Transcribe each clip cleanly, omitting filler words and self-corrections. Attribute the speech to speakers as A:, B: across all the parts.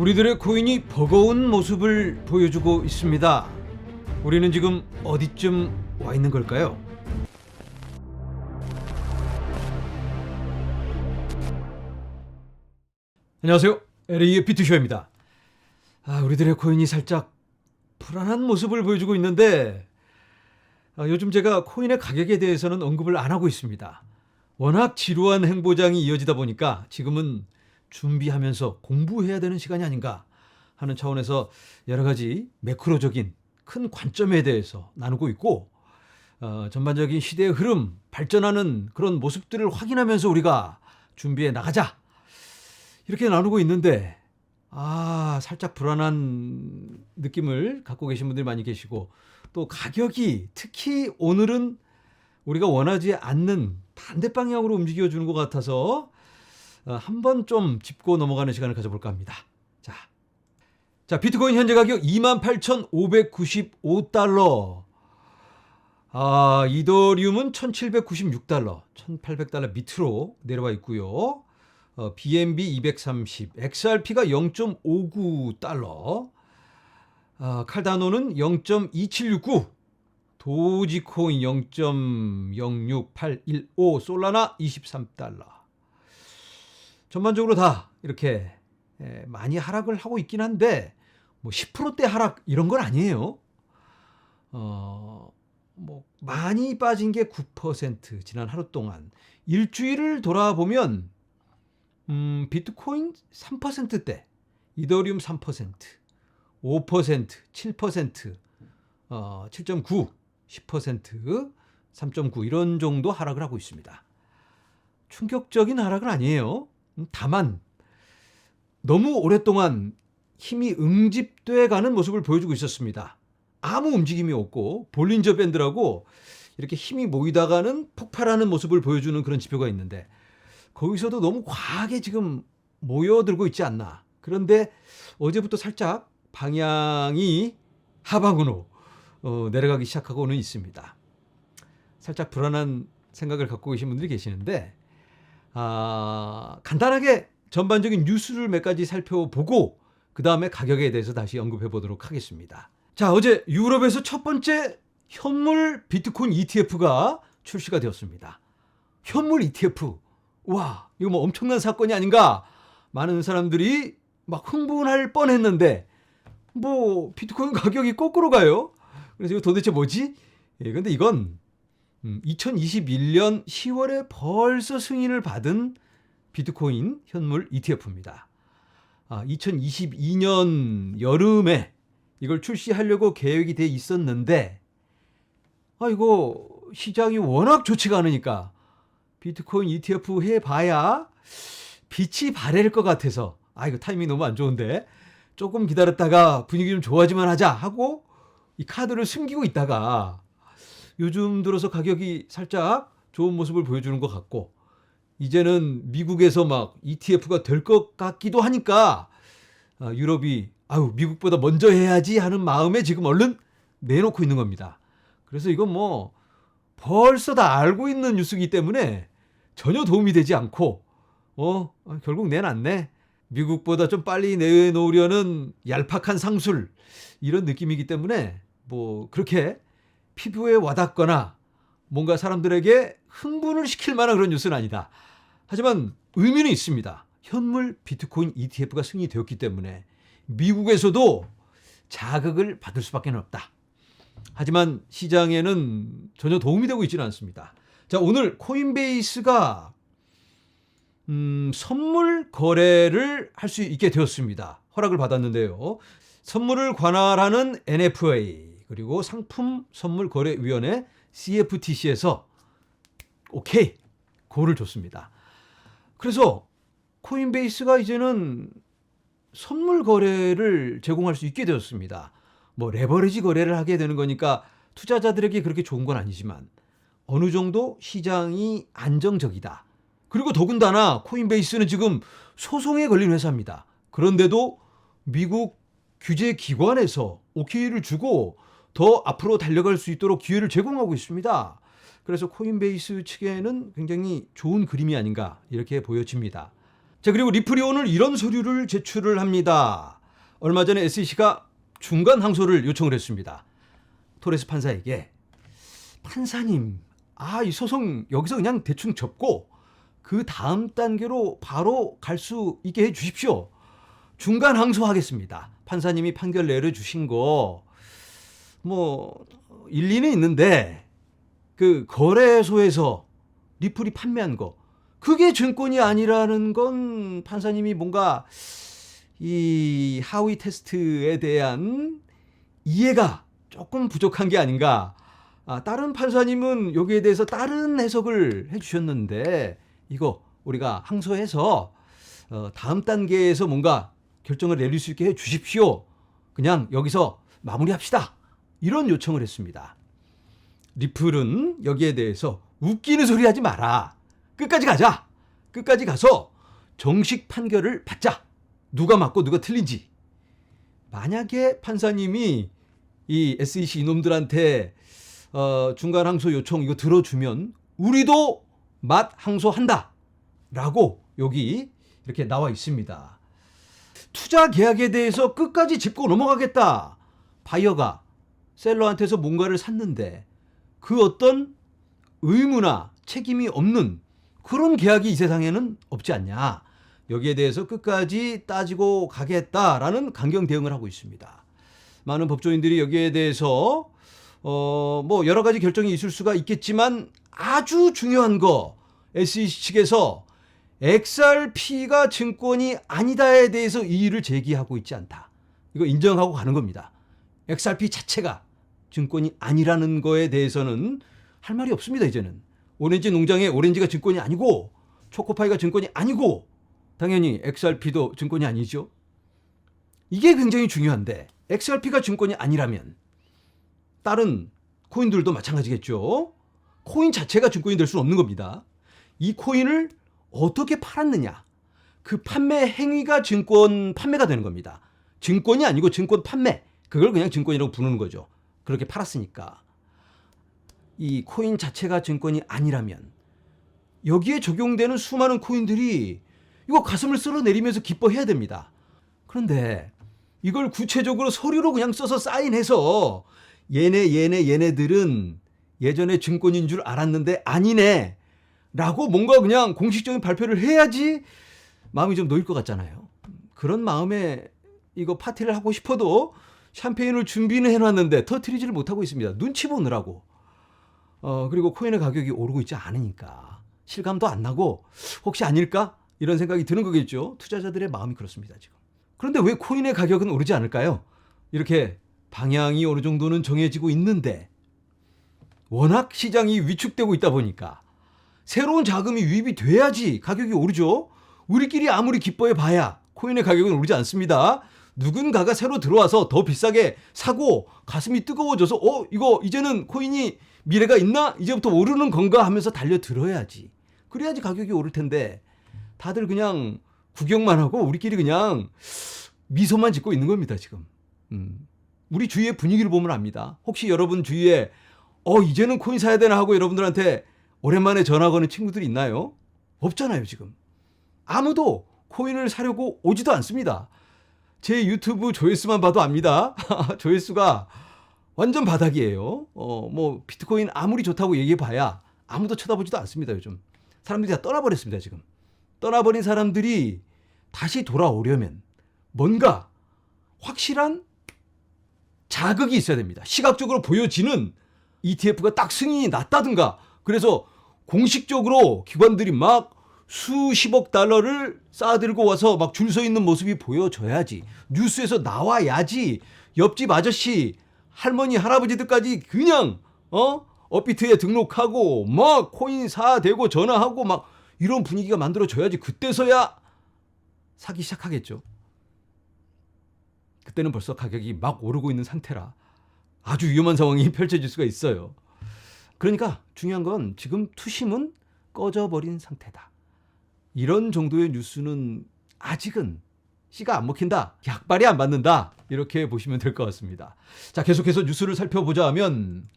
A: 우리들의 코인이 버거운 모습을 보여주고 있습니다. 우리는 지금 어디쯤 와 있는 걸까요? 안녕하세요. LA의 비트쇼입니다. 우리들의 코인이 살짝 불안한 모습을 보여주고 있는데 요즘 제가 코인의 가격에 대해서는 언급을 안 하고 있습니다. 워낙 지루한 행보장이 이어지다 보니까 지금은 준비하면서 공부해야 되는 시간이 아닌가 하는 차원에서 여러 가지 매크로적인 큰 관점에 대해서 나누고 있고 전반적인 시대의 흐름, 발전하는 그런 모습들을 확인하면서 우리가 준비해 나가자 이렇게 나누고 있는데 살짝 불안한 느낌을 갖고 계신 분들이 많이 계시고 또 가격이 특히 오늘은 우리가 원하지 않는 반대 방향으로 움직여주는 것 같아서 한번 좀 짚고 넘어가는 시간을 가져볼까 합니다. 자, 비트코인 현재 가격 28,595달러. 이더리움은 1,796달러, 1,800달러 밑으로 내려와 있고요. BNB 230, XRP가 0.59달러, 칼다노는 0.2769, 도지코인 0.06815, 솔라나 23달러. 전반적으로 다 이렇게 많이 하락을 하고 있긴 한데 뭐 10%대 하락 이런 건 아니에요. 뭐 많이 빠진 게 9% 지난 하루 동안. 일주일을 돌아보면 비트코인 3%대, 이더리움 3%, 5%, 7%, 7.9, 10%, 3.9 이런 정도 하락을 하고 있습니다. 충격적인 하락은 아니에요. 다만 너무 오랫동안 힘이 응집돼 가는 모습을 보여주고 있었습니다. 아무 움직임이 없고 볼린저 밴드라고 이렇게 힘이 모이다가는 폭발하는 모습을 보여주는 그런 지표가 있는데 거기서도 너무 과하게 지금 모여들고 있지 않나. 그런데 어제부터 살짝 방향이 하방으로 내려가기 시작하고는 있습니다. 살짝 불안한 생각을 갖고 계신 분들이 계시는데 간단하게 전반적인 뉴스를 몇 가지 살펴보고 그 다음에 가격에 대해서 다시 언급해 보도록 하겠습니다. 자, 어제 유럽에서 첫 번째 현물 비트코인 ETF가 출시가 되었습니다. 현물 ETF. 와, 이거 뭐 엄청난 사건이 아닌가? 많은 사람들이 막 흥분할 뻔했는데 뭐 비트코인 가격이 거꾸로 가요. 그래서 이거 도대체 뭐지? 근데 이건 2021년 10월에 벌써 승인을 받은 비트코인 현물 ETF입니다. 2022년 여름에 이걸 출시하려고 계획이 돼 있었는데 이거 시장이 워낙 좋지가 않으니까 비트코인 ETF 해봐야 빛이 발할 것 같아서 이거 타이밍 너무 안 좋은데 조금 기다렸다가 분위기 좀 좋아지만 하자 하고 이 카드를 숨기고 있다가 요즘 들어서 가격이 살짝 좋은 모습을 보여주는 것 같고 이제는 미국에서 막 ETF가 될 것 같기도 하니까 유럽이 미국보다 먼저 해야지 하는 마음에 지금 얼른 내놓고 있는 겁니다. 그래서 이건 뭐 벌써 다 알고 있는 뉴스이기 때문에 전혀 도움이 되지 않고 결국 내놨네. 미국보다 좀 빨리 내놓으려는 얄팍한 상술 이런 느낌이기 때문에 뭐 그렇게 피부에 와닿거나 뭔가 사람들에게 흥분을 시킬 만한 그런 뉴스는 아니다. 하지만 의미는 있습니다. 현물 비트코인 ETF가 승인되었기 때문에 미국에서도 자극을 받을 수밖에 없다. 하지만 시장에는 전혀 도움이 되고 있지는 않습니다. 자, 오늘 코인베이스가 선물 거래를 할 수 있게 되었습니다. 허락을 받았는데요. 선물을 관할하는 NFA 그리고 상품 선물 거래위원회 CFTC에서 오케이 고를 줬습니다. 그래서 코인베이스가 이제는 선물 거래를 제공할 수 있게 되었습니다. 뭐 레버리지 거래를 하게 되는 거니까 투자자들에게 그렇게 좋은 건 아니지만 어느 정도 시장이 안정적이다. 그리고 더군다나 코인베이스는 지금 소송에 걸린 회사입니다. 그런데도 미국 규제기관에서 오케이를 주고 더 앞으로 달려갈 수 있도록 기회를 제공하고 있습니다. 그래서 코인베이스 측에는 굉장히 좋은 그림이 아닌가 이렇게 보여집니다. 자, 그리고 리플이 오늘 이런 서류를 제출을 합니다. 얼마 전에 SEC가 중간 항소를 요청을 했습니다. 토레스 판사에게. 판사님, 이 소송 여기서 그냥 대충 접고 그 다음 단계로 바로 갈 수 있게 해 주십시오. 중간 항소하겠습니다. 판사님이 판결 내려주신 거 뭐 일리는 있는데 그 거래소에서 리플이 판매한 거 그게 증권이 아니라는 건 판사님이 뭔가 이 하위 테스트에 대한 이해가 조금 부족한 게 아닌가. 다른 판사님은 여기에 대해서 다른 해석을 해주셨는데 이거 우리가 항소해서 다음 단계에서 뭔가 결정을 내릴 수 있게 해 주십시오. 그냥 여기서 마무리합시다. 이런 요청을 했습니다. 리플은 여기에 대해서 웃기는 소리 하지 마라. 끝까지 가자. 끝까지 가서 정식 판결을 받자. 누가 맞고 누가 틀린지. 만약에 판사님이 이 SEC 이놈들한테 중간 항소 요청 이거 들어주면 우리도 맛 항소한다. 라고 여기 이렇게 나와 있습니다. 투자 계약에 대해서 끝까지 짚고 넘어가겠다. 바이어가 셀러한테서 뭔가를 샀는데 그 어떤 의무나 책임이 없는 그런 계약이 이 세상에는 없지 않냐. 여기에 대해서 끝까지 따지고 가겠다라는 강경 대응을 하고 있습니다. 많은 법조인들이 여기에 대해서 뭐 여러 가지 결정이 있을 수가 있겠지만 아주 중요한 거 SEC 측에서 XRP가 증권이 아니다에 대해서 이의를 제기하고 있지 않다. 이거 인정하고 가는 겁니다. XRP 자체가 증권이 아니라는 거에 대해서는 할 말이 없습니다. 이제는 오렌지 농장의 오렌지가 증권이 아니고 초코파이가 증권이 아니고 당연히 XRP도 증권이 아니죠. 이게 굉장히 중요한데 XRP가 증권이 아니라면 다른 코인들도 마찬가지겠죠. 코인 자체가 증권이 될 수는 없는 겁니다. 이 코인을 어떻게 팔았느냐. 그 판매 행위가 증권 판매가 되는 겁니다. 증권이 아니고 증권 판매. 그걸 그냥 증권이라고 부르는 거죠. 그렇게 팔았으니까. 이 코인 자체가 증권이 아니라면 여기에 적용되는 수많은 코인들이 이거 가슴을 쓸어내리면서 기뻐해야 됩니다. 그런데 이걸 구체적으로 서류로 그냥 써서 사인해서 얘네들은 예전에 증권인 줄 알았는데 아니네 라고 뭔가 그냥 공식적인 발표를 해야지 마음이 좀 놓일 것 같잖아요. 그런 마음에 이거 파티를 하고 싶어도 샴페인을 준비는 해놨는데 터뜨리지를 못하고 있습니다. 눈치 보느라고. 그리고 코인의 가격이 오르고 있지 않으니까 실감도 안 나고 혹시 아닐까? 이런 생각이 드는 거겠죠. 투자자들의 마음이 그렇습니다. 지금. 그런데 왜 코인의 가격은 오르지 않을까요? 이렇게 방향이 어느 정도는 정해지고 있는데 워낙 시장이 위축되고 있다 보니까 새로운 자금이 유입이 돼야지 가격이 오르죠. 우리끼리 아무리 기뻐해 봐야 코인의 가격은 오르지 않습니다. 누군가가 새로 들어와서 더 비싸게 사고 가슴이 뜨거워져서 이거 이제는 코인이 미래가 있나? 이제부터 오르는 건가 하면서 달려들어야지. 그래야지 가격이 오를 텐데 다들 그냥 구경만 하고 우리끼리 그냥 미소만 짓고 있는 겁니다. 지금. 우리 주위의 분위기를 보면 압니다. 혹시 여러분 주위에 이제는 코인 사야 되나 하고 여러분들한테 오랜만에 전화 거는 친구들이 있나요? 없잖아요. 지금. 아무도 코인을 사려고 오지도 않습니다. 제 유튜브 조회수만 봐도 압니다. 조회수가 완전 바닥이에요. 뭐 비트코인 아무리 좋다고 얘기해봐야 아무도 쳐다보지도 않습니다. 요즘 사람들이 다 떠나버렸습니다. 지금 떠나버린 사람들이 다시 돌아오려면 뭔가 확실한 자극이 있어야 됩니다. 시각적으로 보여지는 ETF가 딱 승인이 났다든가. 그래서 공식적으로 기관들이 막 수십억 달러를 쌓아들고 와서 막 줄 서 있는 모습이 보여져야지. 뉴스에서 나와야지. 옆집 아저씨, 할머니, 할아버지들까지 그냥 업비트에 등록하고 막 코인 사대고 전화하고 막 이런 분위기가 만들어져야지. 그때서야 사기 시작하겠죠. 그때는 벌써 가격이 막 오르고 있는 상태라 아주 위험한 상황이 펼쳐질 수가 있어요. 그러니까 중요한 건 지금 투심은 꺼져버린 상태다. 이런 정도의 뉴스는 아직은 씨가 안 먹힌다. 약발이 안 맞는다. 이렇게 보시면 될 것 같습니다. 자, 계속해서 뉴스를 살펴보자 하면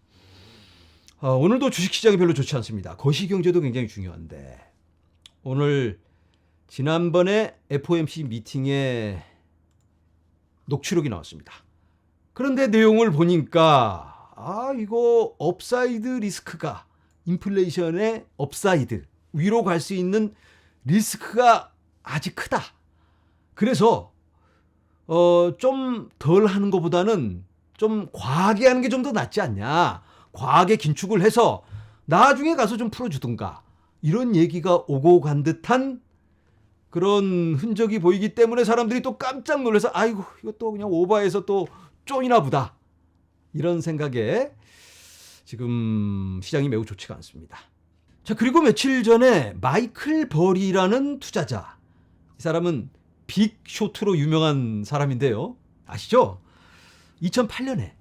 A: 오늘도 주식시장이 별로 좋지 않습니다. 거시경제도 굉장히 중요한데 오늘 지난번에 FOMC 미팅에 녹취록이 나왔습니다. 그런데 내용을 보니까 이거 업사이드 리스크가 인플레이션의 업사이드 위로 갈 수 있는 리스크가 아직 크다. 그래서 좀 덜 하는 것보다는 좀 과하게 하는 게 좀 더 낫지 않냐. 과하게 긴축을 해서 나중에 가서 좀 풀어주든가. 이런 얘기가 오고 간 듯한 그런 흔적이 보이기 때문에 사람들이 또 깜짝 놀라서 아이고 이것도 그냥 오버해서 또 쪼이나 보다. 이런 생각에 지금 시장이 매우 좋지가 않습니다. 자, 그리고 며칠 전에 마이클 버리라는 투자자. 이 사람은 빅 쇼트로 유명한 사람인데요. 아시죠? 2008년에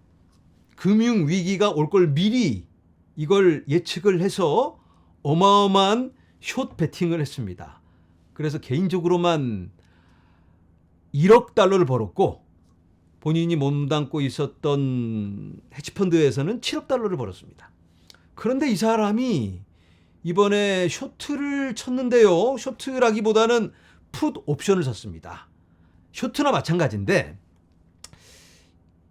A: 금융위기가 올 걸 미리 이걸 예측을 해서 어마어마한 숏 베팅을 했습니다. 그래서 개인적으로만 1억 달러를 벌었고 본인이 몸담고 있었던 헤지펀드에서는 7억 달러를 벌었습니다. 그런데 이 사람이 이번에 쇼트를 쳤는데요. 쇼트라기보다는 풋 옵션을 샀습니다. 쇼트나 마찬가지인데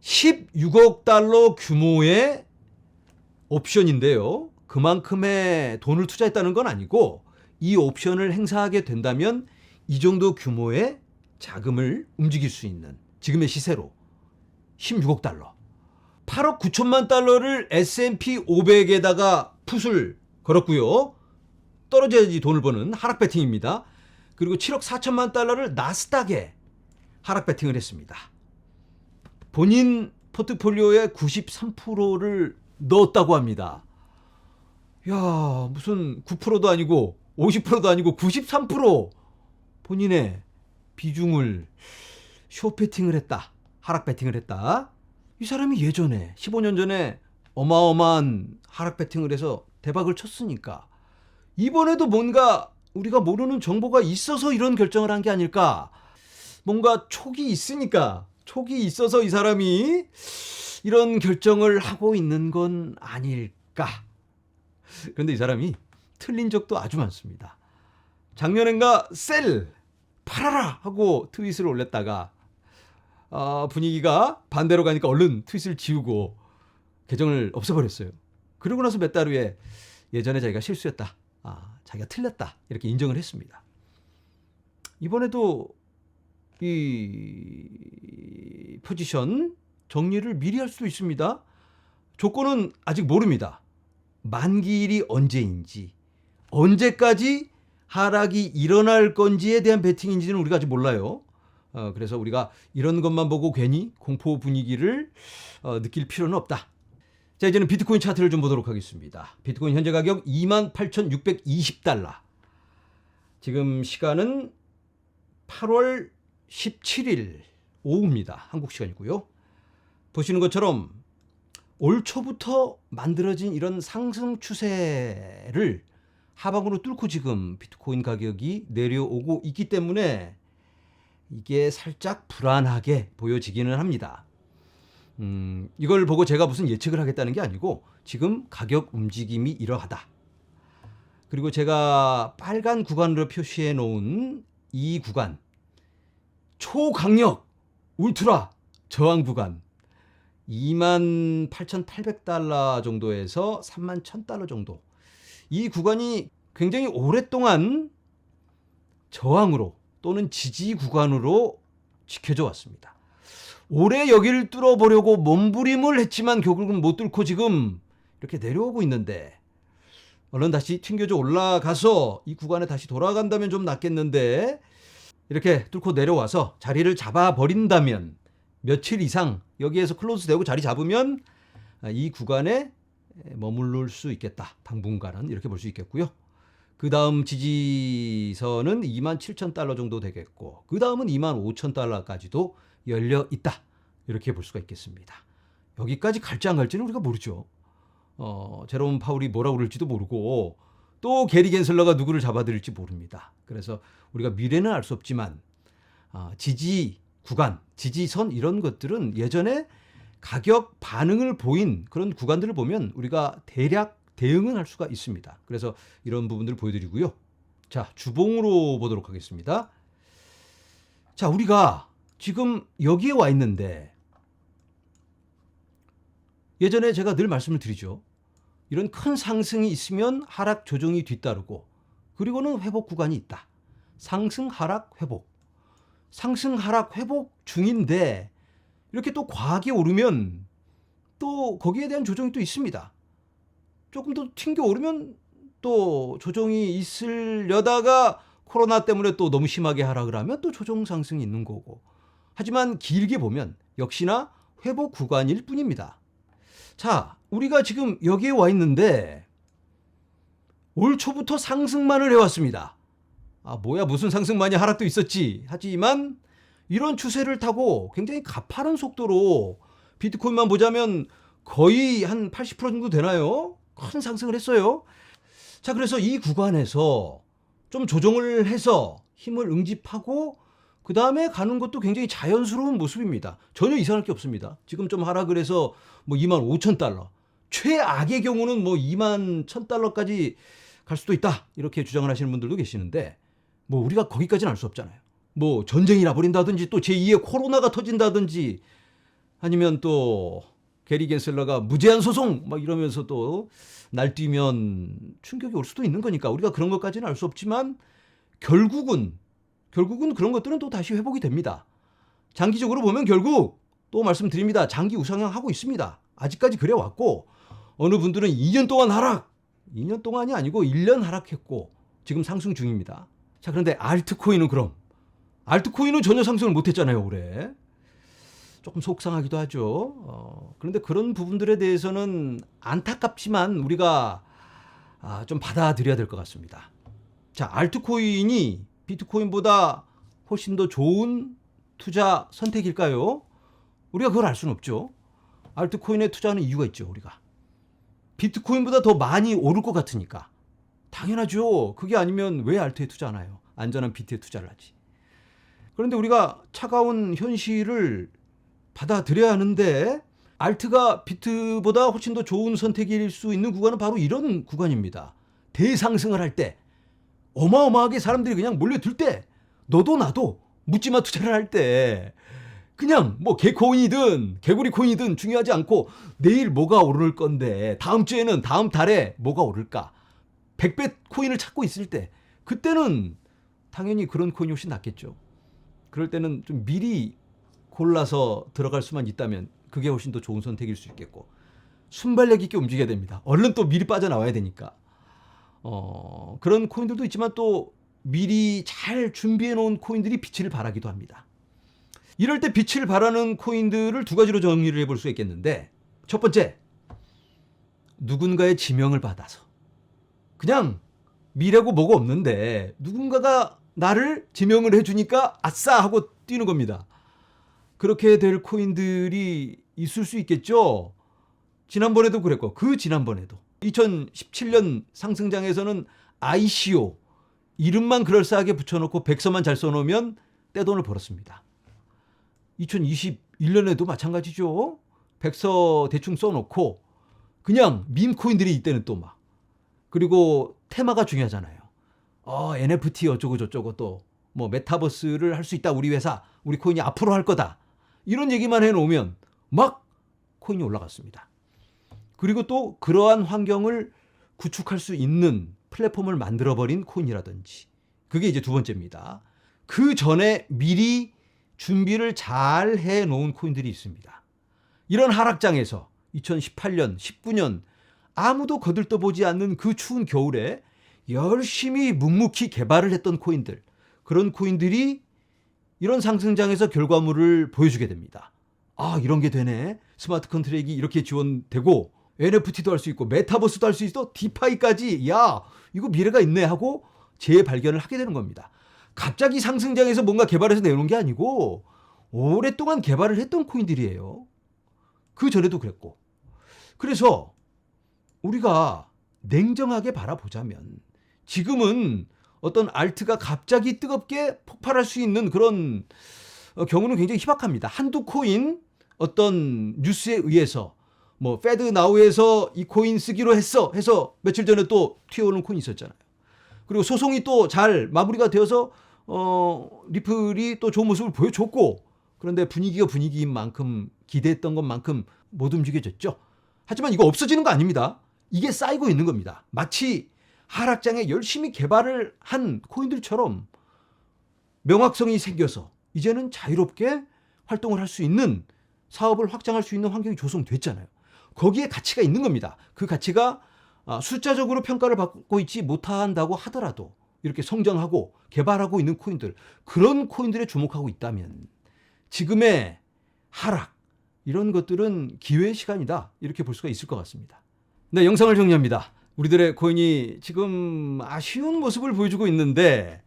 A: 16억 달러 규모의 옵션인데요. 그만큼의 돈을 투자했다는 건 아니고 이 옵션을 행사하게 된다면 이 정도 규모의 자금을 움직일 수 있는 지금의 시세로 16억 달러. 8억 9천만 달러를 S&P 500에다가 풋을 걸었고요. 떨어져야지 돈을 버는 하락 배팅입니다. 그리고 7억 4천만 달러를 나스닥에 하락 배팅을 했습니다. 본인 포트폴리오의 93%를 넣었다고 합니다. 야, 무슨 9%도 아니고 50%도 아니고 93% 본인의 비중을 숏 배팅을 했다. 하락 배팅을 했다. 이 사람이 예전에 15년 전에 어마어마한 하락 배팅을 해서 대박을 쳤으니까 이번에도 뭔가 우리가 모르는 정보가 있어서 이런 결정을 한 게 아닐까. 뭔가 촉이 있으니까, 촉이 있어서 이 사람이 이런 결정을 하고 있는 건 아닐까. 그런데 이 사람이 틀린 적도 아주 많습니다. 작년엔가 셀 팔아라 하고 트윗을 올렸다가 분위기가 반대로 가니까 얼른 트윗을 지우고 계정을 없애버렸어요. 그러고 나서 몇 달 후에 예전에 자기가 실수했다. 자기가 틀렸다. 이렇게 인정을 했습니다. 이번에도 이 포지션 정리를 미리 할 수도 있습니다. 조건은 아직 모릅니다. 만기일이 언제인지, 언제까지 하락이 일어날 건지에 대한 베팅인지는 우리가 아직 몰라요. 그래서 우리가 이런 것만 보고 괜히 공포 분위기를 느낄 필요는 없다. 자, 이제는 비트코인 차트를 좀 보도록 하겠습니다. 비트코인 현재 가격 28,620달러. 지금 시간은 8월 17일 오후입니다. 한국 시간이고요. 보시는 것처럼 올 초부터 만들어진 이런 상승 추세를 하방으로 뚫고 지금 비트코인 가격이 내려오고 있기 때문에 이게 살짝 불안하게 보여지기는 합니다. 이걸 보고 제가 무슨 예측을 하겠다는 게 아니고 지금 가격 움직임이 이러하다. 그리고 제가 빨간 구간으로 표시해 놓은 이 구간, 초강력 울트라 저항 구간 28,800달러 정도에서 31,000달러 정도, 이 구간이 굉장히 오랫동안 저항으로 또는 지지 구간으로 지켜져 왔습니다. 올해 여기를 뚫어보려고 몸부림을 했지만 결국은 못 뚫고 지금 이렇게 내려오고 있는데 얼른 다시 튕겨져 올라가서 이 구간에 다시 돌아간다면 좀 낫겠는데 이렇게 뚫고 내려와서 자리를 잡아버린다면 며칠 이상 여기에서 클로즈 되고 자리 잡으면 이 구간에 머무를 수 있겠다. 당분간은 이렇게 볼 수 있겠고요. 그 다음 지지선은 27,000달러 정도 되겠고 그 다음은 25,000달러까지도 열려 있다. 이렇게 볼 수가 있겠습니다. 여기까지 갈지 안 갈지는 우리가 모르죠. 제롬 파울이 뭐라고 그럴지도 모르고 또 게리 겐슬러가 누구를 잡아들일지 모릅니다. 그래서 우리가 미래는 알 수 없지만 지지 구간, 지지선 이런 것들은 예전에 가격 반응을 보인 그런 구간들을 보면 우리가 대략 대응은 할 수가 있습니다. 그래서 이런 부분들을 보여드리고요. 자, 주봉으로 보도록 하겠습니다. 자, 우리가 지금 여기에 와 있는데 예전에 제가 늘 말씀을 드리죠. 이런 큰 상승이 있으면 하락 조정이 뒤따르고 그리고는 회복 구간이 있다. 상승, 하락, 회복. 상승, 하락, 회복 중인데 이렇게 또 과하게 오르면 또 거기에 대한 조정이 또 있습니다. 조금 더 튕겨 오르면 또 조정이 있으려다가 코로나 때문에 또 너무 심하게 하락을 하면 또 조정 상승이 있는 거고. 하지만 길게 보면 역시나 회복 구간일 뿐입니다. 자, 우리가 지금 여기에 와 있는데 올 초부터 상승만을 해왔습니다. 아, 뭐야, 무슨 상승만이 하락도 있었지. 하지만 이런 추세를 타고 굉장히 가파른 속도로 비트코인만 보자면 거의 한 80% 정도 되나요? 큰 상승을 했어요. 자, 그래서 이 구간에서 좀 조정을 해서 힘을 응집하고 그 다음에 가는 것도 굉장히 자연스러운 모습입니다. 전혀 이상할 게 없습니다. 지금 좀 하락을 해서 뭐 25,000달러. 최악의 경우는 뭐 21,000달러까지 갈 수도 있다. 이렇게 주장을 하시는 분들도 계시는데 뭐 우리가 거기까지는 알 수 없잖아요. 뭐 전쟁이 나버린다든지 또 제2의 코로나가 터진다든지 아니면 또 게리 겐슬러가 무제한 소송 막 이러면서 또 날뛰면 충격이 올 수도 있는 거니까 우리가 그런 것까지는 알 수 없지만 결국은 그런 것들은 또 다시 회복이 됩니다. 장기적으로 보면 결국 또 말씀드립니다. 장기 우상향 하고 있습니다. 아직까지 그래 왔고 어느 분들은 2년 동안 하락, 2년 동안이 아니고 1년 하락했고 지금 상승 중입니다. 자, 그런데 알트코인은 그럼 알트코인은 전혀 상승을 못했잖아요, 올해. 조금 속상하기도 하죠. 그런데 그런 부분들에 대해서는 안타깝지만 우리가 좀 받아들여야 될 것 같습니다. 자, 알트코인이 비트코인보다 훨씬 더 좋은 투자 선택일까요? 우리가 그걸 알 수는 없죠. 알트코인에 투자하는 이유가 있죠, 우리가. 비트코인보다 더 많이 오를 것 같으니까. 당연하죠. 그게 아니면 왜 알트에 투자하나요? 안전한 비트에 투자를 하지. 그런데 우리가 차가운 현실을 받아들여야 하는데 알트가 비트보다 훨씬 더 좋은 선택일 수 있는 구간은 바로 이런 구간입니다. 대상승을 할 때 어마어마하게 사람들이 그냥 몰려들 때 너도 나도 묻지마 투자를 할 때 그냥 뭐 개코인이든 개구리 코인이든 중요하지 않고 내일 뭐가 오를 건데 다음 주에는 다음 달에 뭐가 오를까 100배 코인을 찾고 있을 때 그때는 당연히 그런 코인이 훨씬 낫겠죠. 그럴 때는 좀 미리 골라서 들어갈 수만 있다면 그게 훨씬 더 좋은 선택일 수 있겠고 순발력 있게 움직여야 됩니다. 얼른 또 미리 빠져나와야 되니까 그런 코인들도 있지만 또 미리 잘 준비해 놓은 코인들이 빛을 발하기도 합니다. 이럴 때 빛을 발하는 코인들을 두 가지로 정리를 해볼 수 있겠는데 첫 번째, 누군가의 지명을 받아서 그냥 미래고 뭐고 없는데 누군가가 나를 지명을 해주니까 아싸 하고 뛰는 겁니다. 그렇게 될 코인들이 있을 수 있겠죠. 지난번에도 그랬고 그 지난번에도 2017년 상승장에서는 ICO 이름만 그럴싸하게 붙여놓고 백서만 잘 써놓으면 떼돈을 벌었습니다. 2021년에도 마찬가지죠. 백서 대충 써놓고 그냥 밈코인들이 이때는 또 막 그리고 테마가 중요하잖아요. NFT 어쩌고 저쩌고 또 뭐 메타버스를 할 수 있다 우리 회사 우리 코인이 앞으로 할 거다 이런 얘기만 해놓으면 막 코인이 올라갔습니다. 그리고 또 그러한 환경을 구축할 수 있는 플랫폼을 만들어버린 코인이라든지 그게 이제 두 번째입니다. 그 전에 미리 준비를 잘 해놓은 코인들이 있습니다. 이런 하락장에서 2018년, 19년 아무도 거들떠보지 않는 그 추운 겨울에 열심히 묵묵히 개발을 했던 코인들 그런 코인들이 이런 상승장에서 결과물을 보여주게 됩니다. 아, 이런 게 되네. 스마트 컨트랙이 이렇게 지원되고 NFT도 할 수 있고 메타버스도 할 수 있어. 디파이까지. 야, 이거 미래가 있네 하고 재발견을 하게 되는 겁니다. 갑자기 상승장에서 뭔가 개발해서 내놓은 게 아니고 오랫동안 개발을 했던 코인들이에요. 그 전에도 그랬고. 그래서 우리가 냉정하게 바라보자면 지금은 어떤 알트가 갑자기 뜨겁게 폭발할 수 있는 그런 경우는 굉장히 희박합니다. 한두 코인 어떤 뉴스에 의해서 뭐 페드 나우에서 이 코인 쓰기로 했어 해서 며칠 전에 또 튀어오른 코인 있었잖아요. 그리고 소송이 또 잘 마무리가 되어서 리플이 또 좋은 모습을 보여줬고, 그런데 분위기가 분위기인 만큼 기대했던 것만큼 못 움직여졌죠. 하지만 이거 없어지는 거 아닙니다. 이게 쌓이고 있는 겁니다. 마치 하락장에 열심히 개발을 한 코인들처럼 명확성이 생겨서 이제는 자유롭게 활동을 할 수 있는, 사업을 확장할 수 있는 환경이 조성됐잖아요. 거기에 가치가 있는 겁니다. 그 가치가 숫자적으로 평가를 받고 있지 못한다고 하더라도 이렇게 성장하고 개발하고 있는 코인들, 그런 코인들에 주목하고 있다면 지금의 하락, 이런 것들은 기회의 시간이다, 이렇게 볼 수가 있을 것 같습니다. 네, 영상을 정리합니다. 우리들의 코인이 지금 아쉬운 모습을 보여주고 있는데,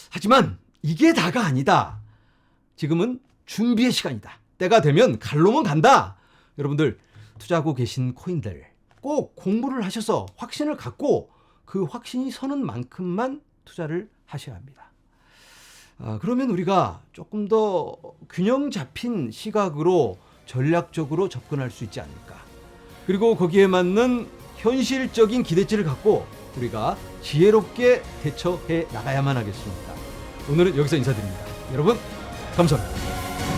A: 하지만 이게 다가 아니다. 지금은 준비의 시간이다. 때가 되면 갈로만 간다. 여러분들 투자하고 계신 코인들 꼭 공부를 하셔서 확신을 갖고 그 확신이 서는 만큼만 투자를 하셔야 합니다. 그러면 우리가 조금 더 균형 잡힌 시각으로 전략적으로 접근할 수 있지 않을까. 그리고 거기에 맞는 현실적인 기대치를 갖고 우리가 지혜롭게 대처해 나가야만 하겠습니다. 오늘은 여기서 인사드립니다. 여러분 감사합니다.